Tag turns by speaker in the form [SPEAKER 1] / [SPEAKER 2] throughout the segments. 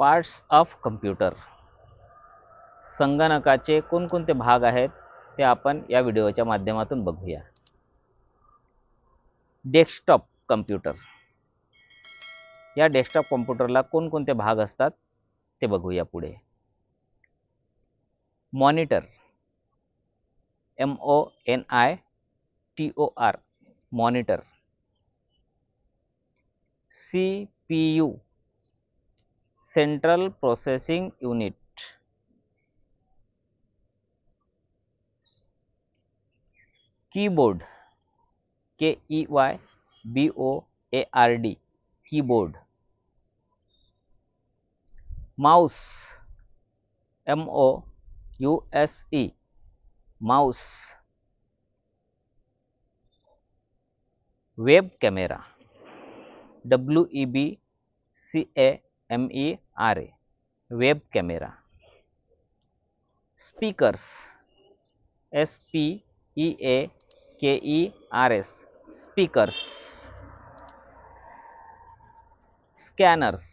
[SPEAKER 1] Parts of computer, संगणकाचे कोणकोणते भाग आहेत ते आपण या व्हिडिओच्या माध्यमातून बघूया. डेस्कटॉप कम्प्युटर, या डेस्कटॉप कम्प्युटरला कोणकोणते भाग असतात ते बघूया पुढे. Monitor, MONITOR, monitor. CPU, central processing unit. Keyboard, KEYBOARD, keyboard. Mouse, MOUSE, mouse. Web camera, WEBCAMERA, web camera. Speakers, SPEAKERS, speakers. Scanners,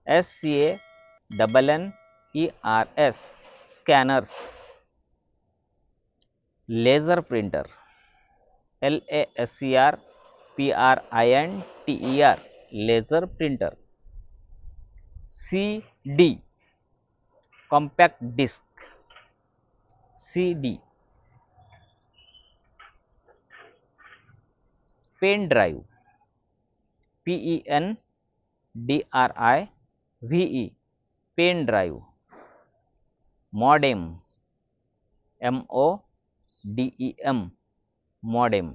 [SPEAKER 1] SCANNERS, scanners. Laser printer, LASERPRINTER, laser printer. CD, compact disc, CD. Pen drive, PENDRIVE, pen drive. Modem, MODEM, modem.